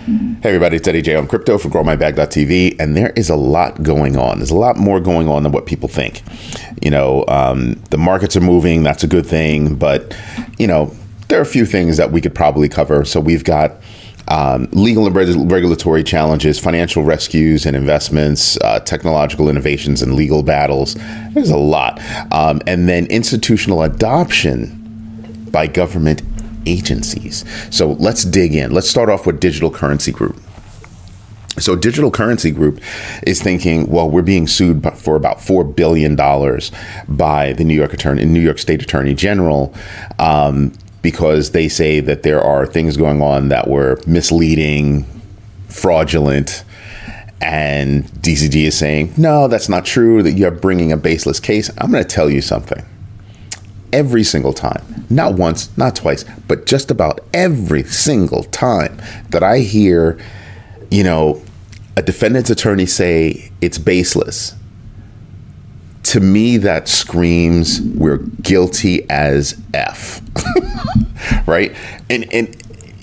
Hey everybody, it's Eddie J on crypto for growmybag.tv, and there is a lot going on. There's a lot more going on than what people think. The markets are moving, that's a good thing, but there are a few things that we could probably cover. So we've got legal and regulatory challenges, financial rescues and investments, technological innovations and legal battles. There's a lot. And then institutional adoption by government agencies. So let's dig in. Let's start off with Digital Currency Group. So Digital Currency Group is thinking, well, we're being sued for about $4 billion by the New York State Attorney General because they say that there are things going on that were misleading, fraudulent, and DCG is saying, no, that's not true, that you're bringing a baseless case. I'm going to tell you something. Every single time, not once, not twice, but just about every single time that I hear, a defendant's attorney say it's baseless, to me that screams we're guilty as F, right? And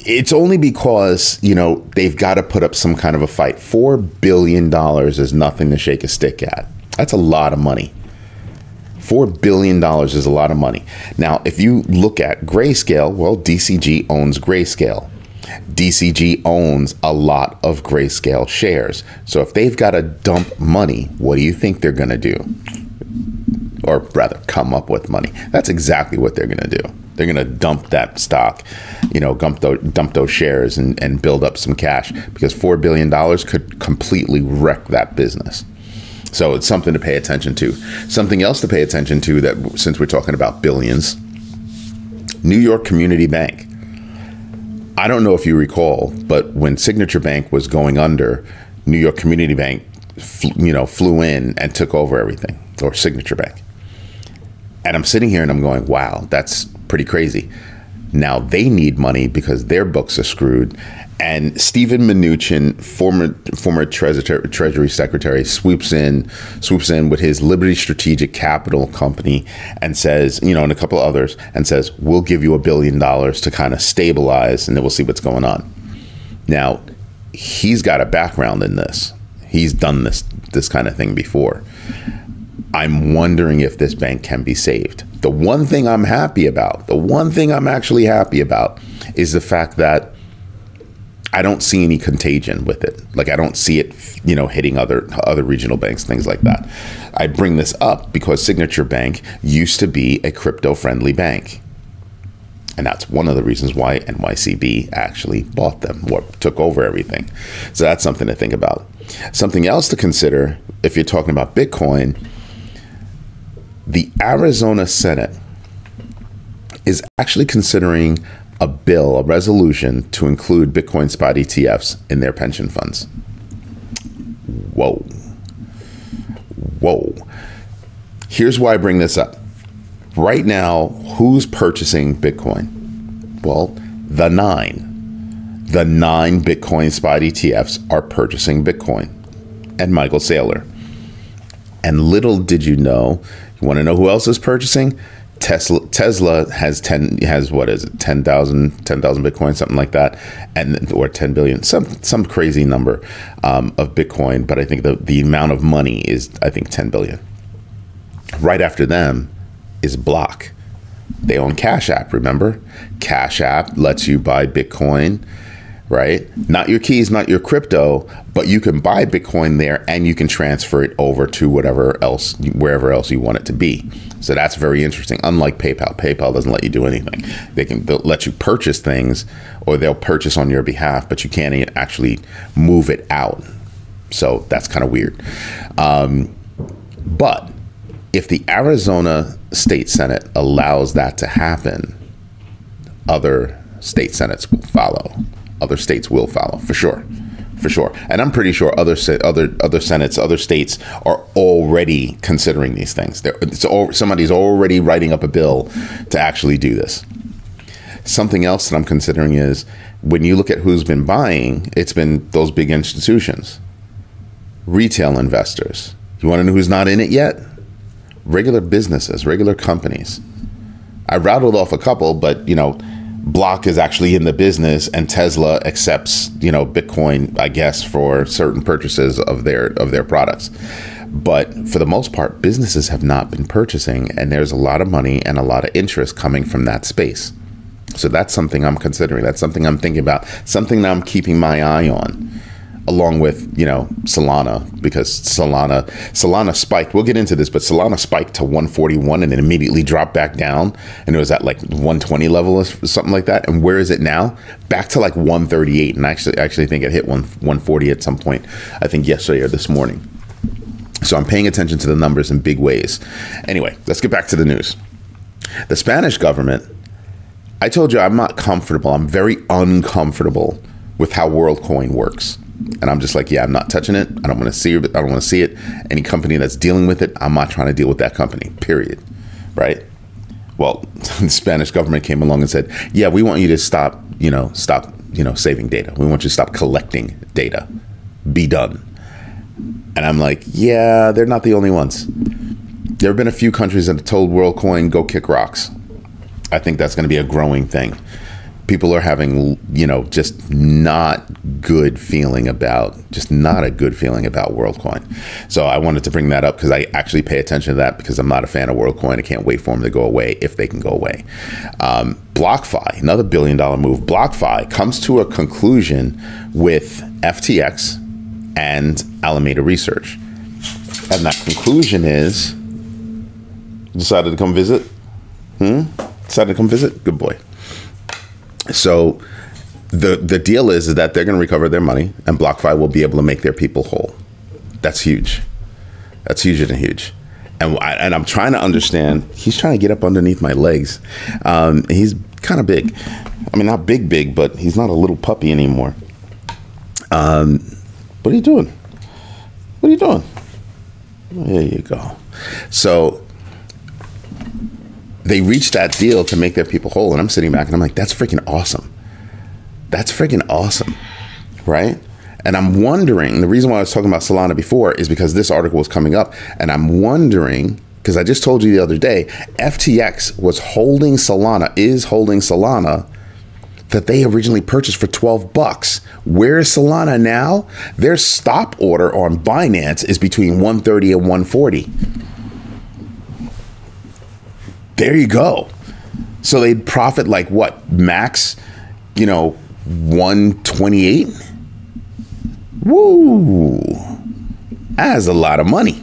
it's only because, they've got to put up some kind of a fight. $4 billion is nothing to shake a stick at. That's a lot of money. $4 billion is a lot of money. Now, if you look at Grayscale, well, DCG owns Grayscale. DCG owns a lot of Grayscale shares. So if they've got to dump money, what do you think they're going to do? Or rather, come up with money. That's exactly what they're going to do. They're going to dump that stock, dump those shares and build up some cash, because $4 billion could completely wreck that business. So it's something to pay attention to. Something else to pay attention to, that since we're talking about billions, New York Community Bank. I don't know if you recall, but when Signature Bank was going under, New York Community Bank, flew in and took over everything, or Signature Bank. And I'm sitting here and I'm going, wow, that's pretty crazy. Now they need money because their books are screwed. And Stephen Mnuchin, former Treasury Secretary, swoops in with his Liberty Strategic Capital Company and says, and a couple of others, and says, we'll give you $1 billion to kind of stabilize, and then we'll see what's going on. Now, he's got a background in this. He's done this kind of thing before. I'm wondering if this bank can be saved. The one thing I'm happy about, the one thing I'm actually happy about, is the fact that I don't see any contagion with it. Like, I don't see it, hitting other regional banks, things like that. I bring this up because Signature Bank used to be a crypto-friendly bank. And that's one of the reasons why NYCB actually bought them, or took over everything. So that's something to think about. Something else to consider, if you're talking about Bitcoin, the Arizona Senate is actually considering a resolution to include Bitcoin spot ETFs in their pension funds. Whoa. Here's why I bring this up. Right now, who's purchasing Bitcoin? Well, the nine Bitcoin spot ETFs are purchasing Bitcoin, and Michael Saylor. And little did you know, you want to know who else is purchasing? Tesla has 10,000 Bitcoin, something like that, or 10 billion, some crazy number of Bitcoin. But I think the amount of money is, I think, 10 billion. Right after them is Block. They own Cash App. Remember, Cash App lets you buy Bitcoin, right? Not your keys, not your crypto, but you can buy Bitcoin there and you can transfer it over to wherever else you want it to be. So that's very interesting. Unlike PayPal. PayPal doesn't let you do anything. They'll let you purchase things, or they'll purchase on your behalf, but you can't actually move it out. So that's kind of weird. But if the Arizona State Senate allows that to happen, other state senates will follow. Other states will follow, for sure. And I'm pretty sure other senates, other states are already considering these things. Somebody's already writing up a bill to actually do this. Something else that I'm considering is, when you look at who's been buying, it's been those big institutions, retail investors. You want to know who's not in it yet? Regular businesses, regular companies. I rattled off a couple, but Block is actually in the business, and Tesla accepts, Bitcoin, I guess, for certain purchases of their products. But for the most part, businesses have not been purchasing, and there's a lot of money and a lot of interest coming from that space. So that's something I'm considering. That's something I'm thinking about, something that I'm keeping my eye on, along with, Solana, because Solana spiked. We'll get into this, but Solana spiked to 141 and then immediately dropped back down. And it was at like 120 level or something like that. And where is it now? Back to like 138. And I actually think it hit 140 at some point, I think yesterday or this morning. So I'm paying attention to the numbers in big ways. Anyway, let's get back to the news. The Spanish government, I told you I'm not comfortable. I'm very uncomfortable with how Worldcoin works. And I'm just like, yeah, I'm not touching it. I don't want to see it. I don't want to see it. Any company that's dealing with it, I'm not trying to deal with that company, period. Right? Well, the Spanish government came along and said, yeah, we want you to stop saving data. We want you to stop collecting data. Be done. And I'm like, yeah, they're not the only ones. There have been a few countries that have told Worldcoin, go kick rocks. I think that's going to be a growing thing. People are having, just not a good feeling about Worldcoin. So I wanted to bring that up because I actually pay attention to that because I'm not a fan of Worldcoin. I can't wait for them to go away if they can go away. BlockFi, another $1 billion move. BlockFi comes to a conclusion with FTX and Alameda Research. And that conclusion is, decided to come visit? Decided to come visit? Good boy. So the deal is that they're going to recover their money and BlockFi will be able to make their people whole. That's huge. That's huge and huge. And I'm trying to understand. He's trying to get up underneath my legs. He's kind of big. I mean, not big, but he's not a little puppy anymore. What are you doing? What are you doing? There you go. So they reached that deal to make their people whole. And I'm sitting back and I'm like, that's freaking awesome. That's freaking awesome. Right? And I'm wondering, the reason why I was talking about Solana before is because this article was coming up. And I'm wondering, because I just told you the other day, FTX is holding Solana that they originally purchased for $12. Where is Solana now? Their stop order on Binance is between 130 and 140. There you go. So they'd profit like what? Max, 128? Woo! That's a lot of money.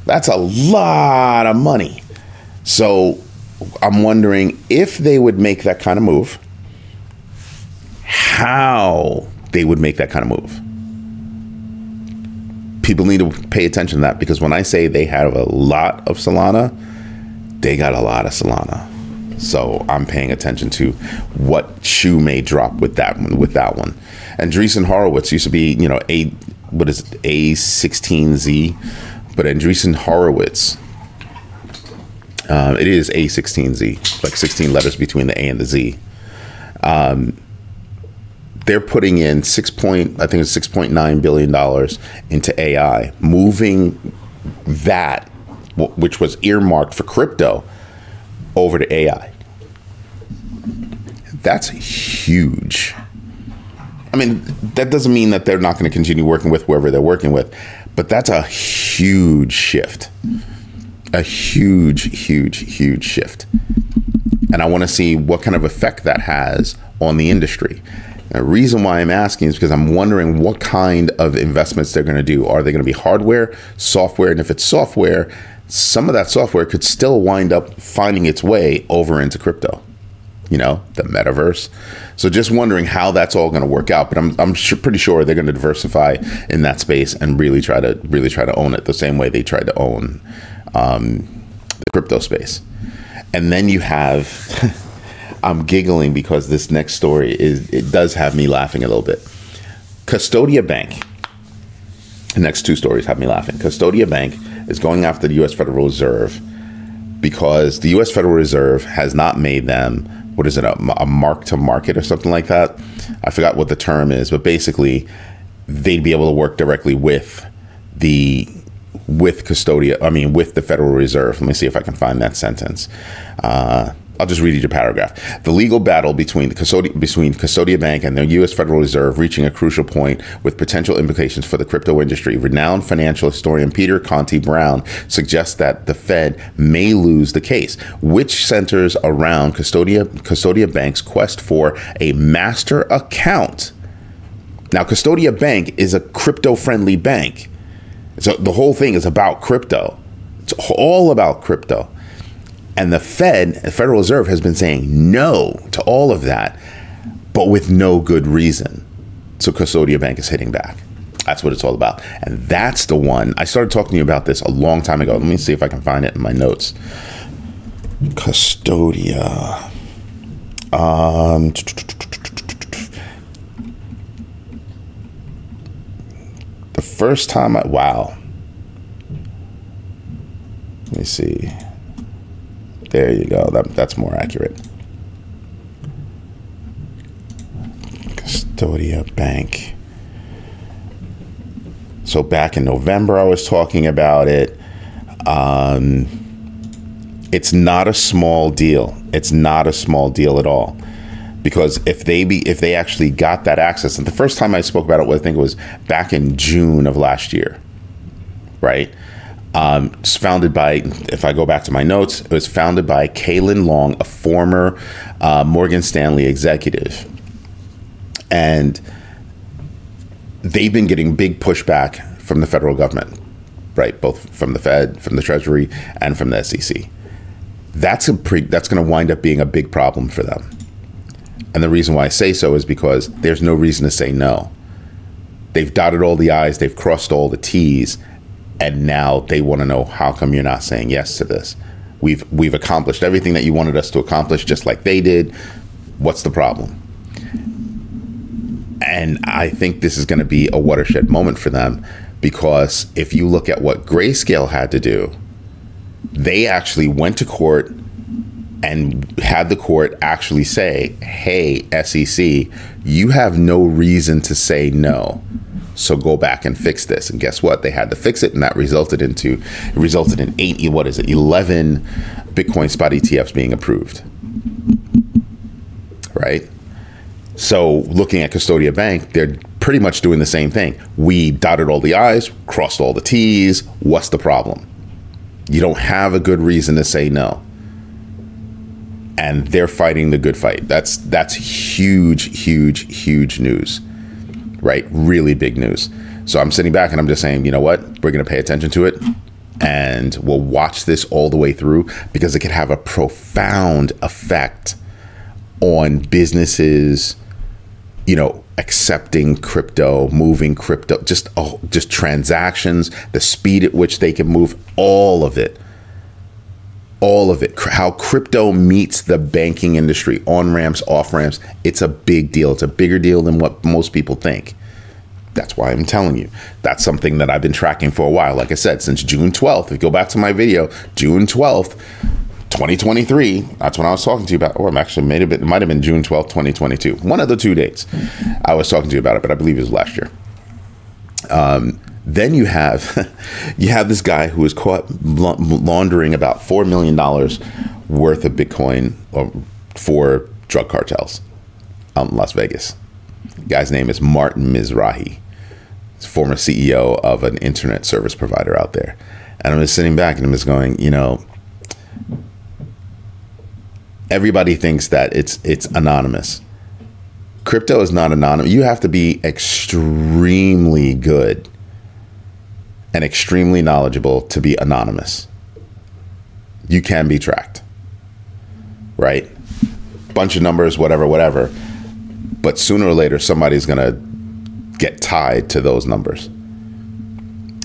That's a lot of money. So I'm wondering if they would make that kind of move, how they would make that kind of move. People need to pay attention to that because when I say they have a lot of Solana, they got a lot of Solana. So I'm paying attention to what shoe may drop with that one. And Andreessen Horowitz used to be, A16Z, but Andreessen Horowitz, it is A16Z, like 16 letters between the A and the Z. They're putting in $6.9 billion into AI, moving that, which was earmarked for crypto, over to AI. That's huge. I mean, that doesn't mean that they're not going to continue working with whoever they're working with, but that's a huge shift. A huge shift. And I want to see what kind of effect that has on the industry. The reason why I'm asking is because I'm wondering what kind of investments they're going to do. Are they going to be hardware, software? And if it's software, some of that software could still wind up finding its way over into crypto, the metaverse. So just wondering how that's all going to work out. But I'm pretty sure they're going to diversify in that space and really try to own it the same way they tried to own the crypto space. And then you have, I'm giggling because this next story it does have me laughing a little bit. Custodia Bank. The next two stories have me laughing. Custodia Bank is going after the U.S. Federal Reserve because the U.S. Federal Reserve has not made them, a mark to market or something like that. I forgot what the term is, but basically they'd be able to work directly with the Federal Reserve. Let me see if I can find that sentence. I'll just read you the paragraph. The legal battle between Custodia Bank and the U.S. Federal Reserve reaching a crucial point with potential implications for the crypto industry. Renowned financial historian Peter Conti Brown suggests that the Fed may lose the case, which centers around Custodia Bank's quest for a master account. Now, Custodia Bank is a crypto-friendly bank. So the whole thing is about crypto. It's all about crypto. And the Federal Reserve, has been saying no to all of that, but with no good reason. So Custodia Bank is hitting back. That's what it's all about. And that's the one. I started talking to you about this a long time ago. Let me see if I can find it in my notes. Custodia. The first time wow. Let me see. There you go. That's more accurate. Custodia Bank. So back in November, I was talking about it. It's not a small deal. It's not a small deal at all. Because if they actually got that access, and the first time I spoke about it, I think it was back in June of last year, right? It's founded by, if I go back to my notes, it was founded by Kaylin Long, a former Morgan Stanley executive. And they've been getting big pushback from the federal government, right? Both from the Fed, from the Treasury, and from the SEC. That's going to wind up being a big problem for them. And the reason why I say so is because there's no reason to say no. They've dotted all the I's, they've crossed all the T's, and now they want to know, how come you're not saying yes to this? We've accomplished everything that you wanted us to accomplish, just like they did. What's the problem? And I think this is going to be a watershed moment for them, because if you look at what Grayscale had to do, they actually went to court and had the court actually say, hey, SEC, you have no reason to say no. So go back and fix this. And guess what? They had to fix it, and that resulted in 11 Bitcoin spot ETFs being approved. Right? So looking at Custodia Bank, they're pretty much doing the same thing. We dotted all the I's, crossed all the T's. What's the problem? You don't have a good reason to say no. And they're fighting the good fight. That's huge, huge, huge news. Right? Really big news. So I'm sitting back and I'm just saying, you know what? We're going to pay attention to it, and we'll watch this all the way through, because it could have a profound effect on businesses, accepting crypto, moving crypto, just transactions, the speed at which they can move, all of it, how crypto meets the banking industry, on ramps, off ramps. It's a big deal. It's a bigger deal than what most people think. That's why I'm telling you. That's something that I've been tracking for a while. Like I said, since June 12th, if you go back to my video, June 12th, 2023, that's when I was talking to you about, or actually it might have been June 12th, 2022. One of the two dates I was talking to you about it, but I believe it was last year. Then you have this guy who was caught laundering about $4 million worth of Bitcoin for drug cartels out in Las Vegas. The guy's name is Martin Mizrahi. He's former CEO of an internet service provider out there. And I'm just sitting back and I'm just going, everybody thinks that it's anonymous. Crypto is not anonymous. You have to be extremely good and extremely knowledgeable to be anonymous. You can be tracked, right? Bunch of numbers, whatever. But sooner or later, somebody's going to get tied to those numbers.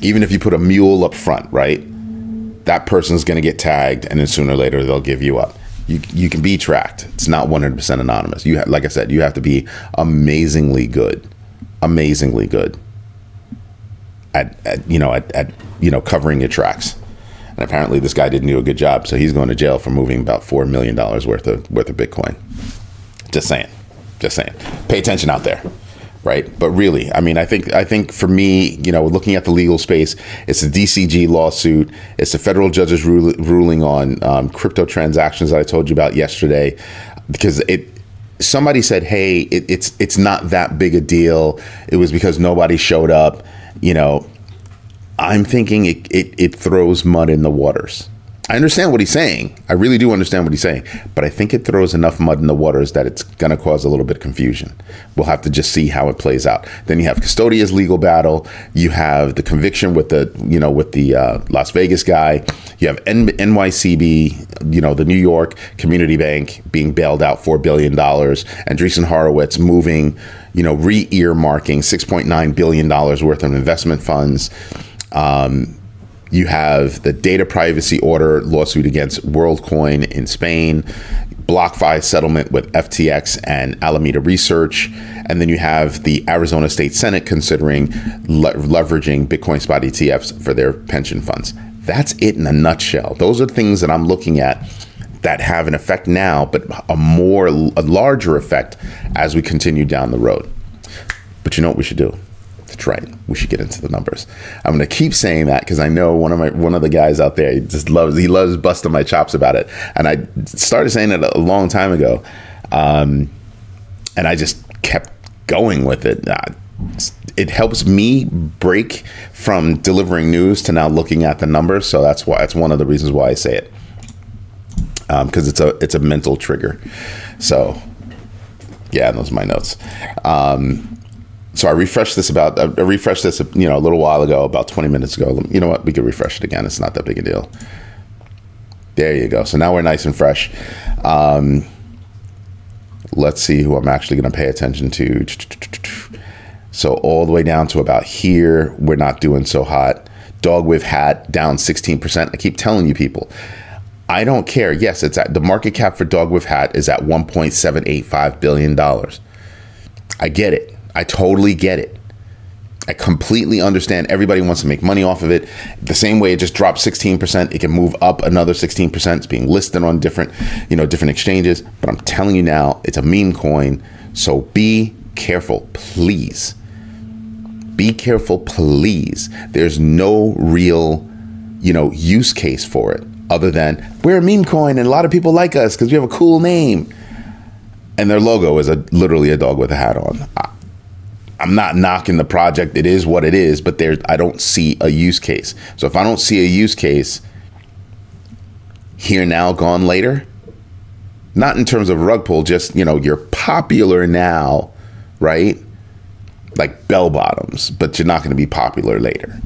Even if you put a mule up front, right? That person's going to get tagged, and then sooner or later, they'll give you up. You can be tracked. It's not 100% anonymous. Like I said, you have to be amazingly good at covering your tracks. And apparently this guy didn't do a good job, so he's going to jail for moving about $4 million worth of Bitcoin. Just saying. Pay attention out there. right? But really, I mean, I think for me, you know, looking at the legal space, it's the DCG lawsuit. It's the federal judge's ruling on crypto transactions that I told you about yesterday, because somebody said, hey, it's not that big a deal. It was because nobody showed up. You know, I'm thinking it throws mud in the waters. I understand what he's saying. I really do understand what he's saying. But I think it throws enough mud in the waters that it's going to cause a little bit of confusion. We'll have to just see how it plays out. Then you have Custodia's legal battle. You have the conviction with the Las Vegas guy. You have NYCB, you know, the New York Community Bank being bailed out $4 billion. Andreessen Horowitz moving, you know, re-earmarking $6.9 billion worth of investment funds. You have the data privacy order lawsuit against Worldcoin in Spain, BlockFi settlement with FTX and Alameda Research, and then you have the Arizona State Senate considering leveraging Bitcoin spot ETFs for their pension funds. That's it in a nutshell. Those are things that I'm looking at that have an effect now, but a larger effect as we continue down the road. But you know what we should do? That's right. We should get into the numbers. I'm going to keep saying that because I know one of the guys out there, he loves busting my chops about it. And I started saying it a long time ago. And I just kept going with it. It helps me break from delivering news to now looking at the numbers. So that's one of the reasons why I say it. Because it's a mental trigger. So yeah, those are my notes. So I refreshed this you know, a little while ago, about 20 minutes ago. You know what? We could refresh it again. It's not that big a deal. There you go. So now we're nice and fresh. Let's see who I'm actually going to pay attention to. So all the way down to about here, we're not doing so hot. Dog with hat down 16%. I keep telling you people, I don't care. Yes, it's at the market cap for dog with hat is at $1.785 billion. I get it. I totally get it. I completely understand. Everybody wants to make money off of it. The same way it just dropped 16%, it can move up another 16%. It's being listed on different exchanges. But I'm telling you now, it's a meme coin. So be careful, please. Be careful, please. There's no real, use case for it other than we're a meme coin and a lot of people like us because we have a cool name. And their logo is literally a dog with a hat on. I'm not knocking the project. It is what it is, but I don't see a use case. So if I don't see a use case, here now, gone later, not in terms of rug pull, just, you're popular now, right? Like bell bottoms, but you're not going to be popular later.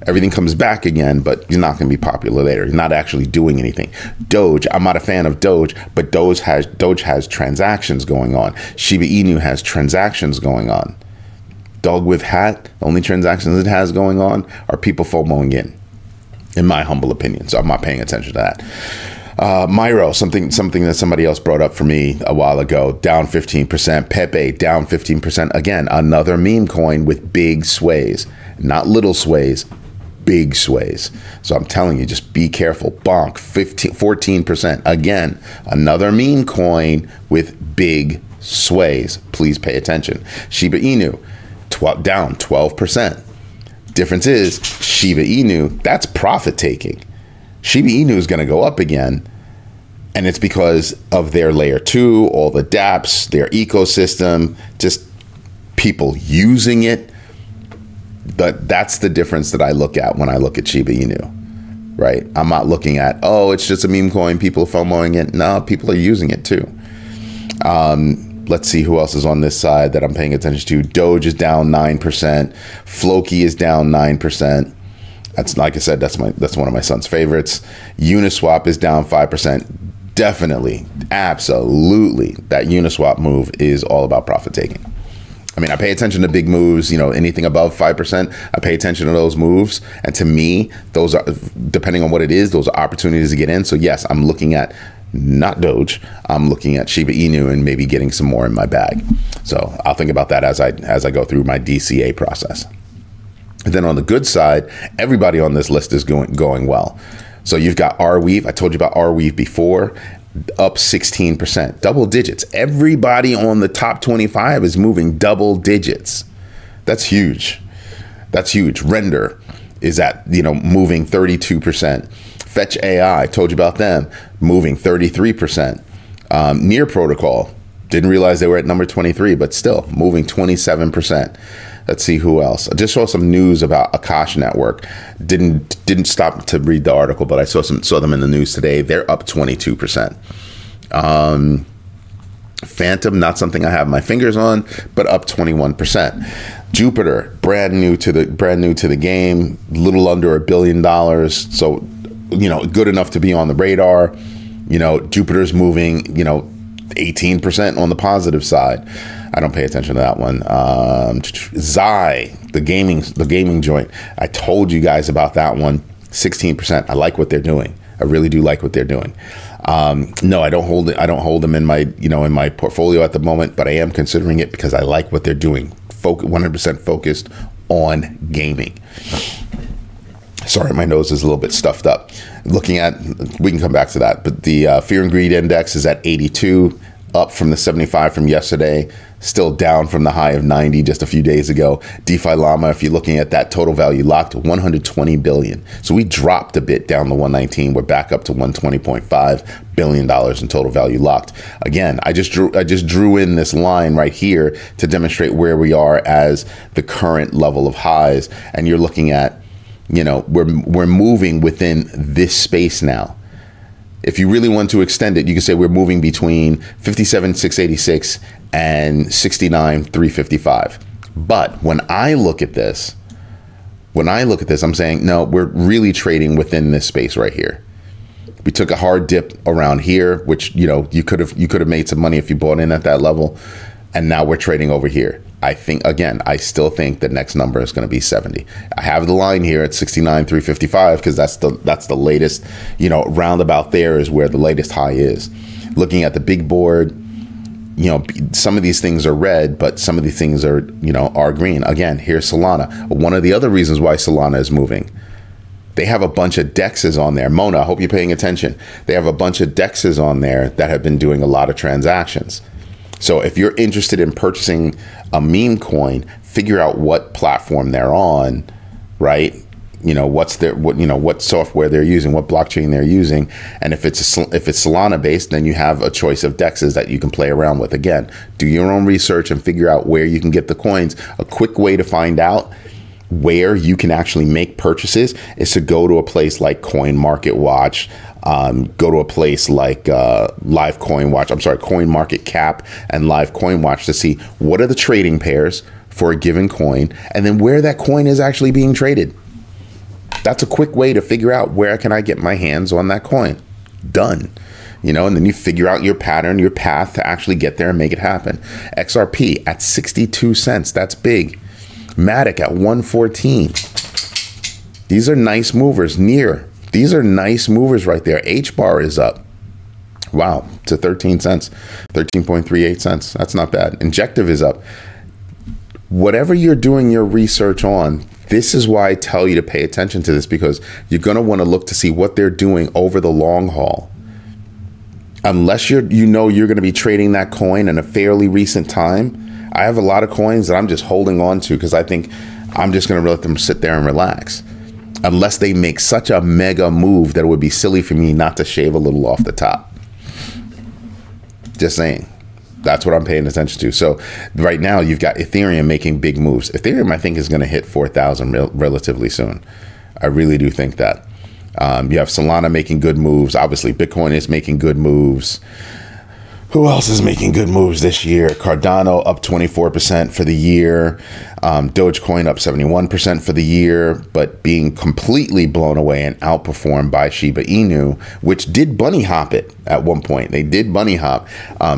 Everything comes back again, but you're not going to be popular later. You're not actually doing anything. Doge, I'm not a fan of Doge, but Doge has transactions going on. Shiba Inu has transactions going on. Dog with hat, the only transactions it has going on are people FOMOing in my humble opinion. So I'm not paying attention to that. Myro, something that somebody else brought up for me a while ago, down 15%. Pepe, down 15%. Again, another meme coin with big sways, not little sways, big sways. So I'm telling you, just be careful. Bonk, 14%. Again, another meme coin with big sways. Please pay attention. Shiba Inu, down 12%. Difference is Shiba Inu, that's profit taking. Shiba Inu is going to go up again, and it's because of their layer 2, all the dApps, their ecosystem, just people using it. But that's the difference that I look at when I look at Shiba Inu, right? I'm not looking at, oh, it's just a meme coin, people FOMOing it. No, people are using it too. Let's see who else is on this side that I'm paying attention to. Doge is down 9%. Floki is down 9%. That's, like I said, that's one of my son's favorites. Uniswap is down 5%. Definitely, absolutely, that Uniswap move is all about profit taking. I mean, I pay attention to big moves, anything above 5%, I pay attention to those moves. And to me, those are, depending on what it is, those are opportunities to get in. So yes, I'm looking at not Doge, I'm looking at Shiba Inu and maybe getting some more in my bag. So I'll think about that as I go through my DCA process. And then on the good side, everybody on this list is going well. So you've got Arweave. I told you about Arweave before, up 16%, double digits. Everybody on the top 25 is moving double digits. That's huge. That's huge. Render is at, moving 32%. Fetch AI, told you about them, moving 33%. Near Protocol, didn't realize they were at number 23, but still moving 27%. Let's see who else. I just saw some news about Akash Network. Didn't stop to read the article, but I saw them in the news today. They're up 22%. Phantom, not something I have my fingers on, but up 21%. Jupiter, brand new to the game, little under $1 billion. So, good enough to be on the radar. Jupiter's moving, 18% on the positive side. I don't pay attention to that one. Zai, the gaming joint. I told you guys about that one. 16%. I like what they're doing. I really do like what they're doing. No, I don't hold it. I don't hold them in my, in my portfolio at the moment, but I am considering it because I like what they're doing. 100% focused on gaming. Sorry, my nose is a little bit stuffed up. We can come back to that, but the Fear and Greed Index is at 82, up from the 75 from yesterday, still down from the high of 90 just a few days ago. DeFi Llama, if you're looking at that total value locked, 120 billion. So we dropped a bit down to 119. We're back up to 120.5 billion dollars in total value locked. Again, I just drew in this line right here to demonstrate where we are as the current level of highs, and you're looking at, we're moving within this space now. If you really want to extend it, you can say we're moving between 57,686 and 69,355. But when I look at this, I'm saying, no, we're really trading within this space right here. We took a hard dip around here, which, you could have made some money if you bought in at that level. And now we're trading over here. I still think the next number is going to be 70. I have the line here at 69,355 because that's the latest, roundabout there is where the latest high is. Looking at the big board, some of these things are red, but some of these things are green. Again, here's Solana. One of the other reasons why Solana is moving, they have a bunch of DEXs on there. Mona, I hope you're paying attention. They have a bunch of DEXs on there that have been doing a lot of transactions. So if you're interested in purchasing a meme coin, figure out what platform they're on, right? What software they're using, what blockchain they're using, and if it's Solana based, then you have a choice of DEXs that you can play around with. Again, do your own research and figure out where you can get the coins. A quick way to find out where you can actually make purchases is to go to a place like Coin Market Watch. Go to a place like Coin Market Cap and Live Coin Watch to see what are the trading pairs for a given coin, and then where that coin is actually being traded. That's a quick way to figure out where can I get my hands on that coin. Done. And then you figure out your pattern, your path to actually get there and make it happen. XRP at 62 cents. That's big. Matic at 114. These are nice movers. These are nice movers right there. H-bar is up. Wow, to 13 cents, 13.38 cents. That's not bad. Injective is up. Whatever you're doing your research on, this is why I tell you to pay attention to this, because you're going to want to look to see what they're doing over the long haul. Unless you're going to be trading that coin in a fairly recent time. I have a lot of coins that I'm just holding on to because I think I'm just going to let them sit there and relax. Unless they make such a mega move that it would be silly for me not to shave a little off the top. Just saying. That's what I'm paying attention to. So right now you've got Ethereum making big moves. Ethereum, I think, is going to hit 4,000 relatively soon. I really do think that. You have Solana making good moves. Obviously, Bitcoin is making good moves. Who else is making good moves this year? Cardano up 24% for the year. Dogecoin up 71% for the year, but being completely blown away and outperformed by Shiba Inu, which did bunny hop it at one point. They did bunny hop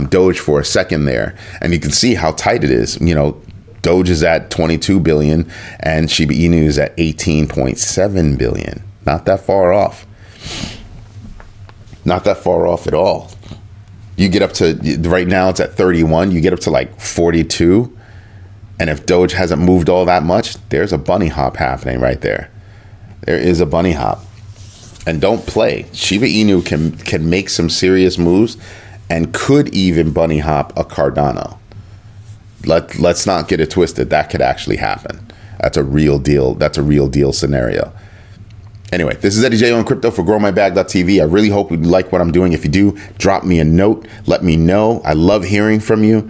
Doge for a second there. And you can see how tight it is. Doge is at 22 billion and Shiba Inu is at 18.7 billion. Not that far off. Not that far off at all. You get up to, right now it's at 31, you get up to like 42. And if Doge hasn't moved all that much, there's a bunny hop happening right there. There is a bunny hop. And don't play. Shiba Inu can make some serious moves and could even bunny hop a Cardano. Let's not get it twisted. That could actually happen. That's a real deal. That's a real deal scenario. Anyway, this is Eddie J on crypto for growmybag.tv. I really hope you like what I'm doing. If you do, drop me a note. Let me know. I love hearing from you.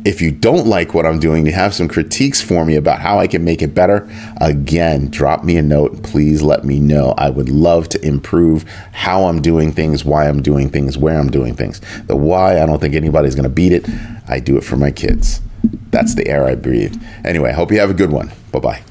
If you don't like what I'm doing, you have some critiques for me about how I can make it better, again, drop me a note. Please let me know. I would love to improve how I'm doing things, why I'm doing things, where I'm doing things. The why, I don't think anybody's going to beat it. I do it for my kids. That's the air I breathe. Anyway, I hope you have a good one. Bye-bye.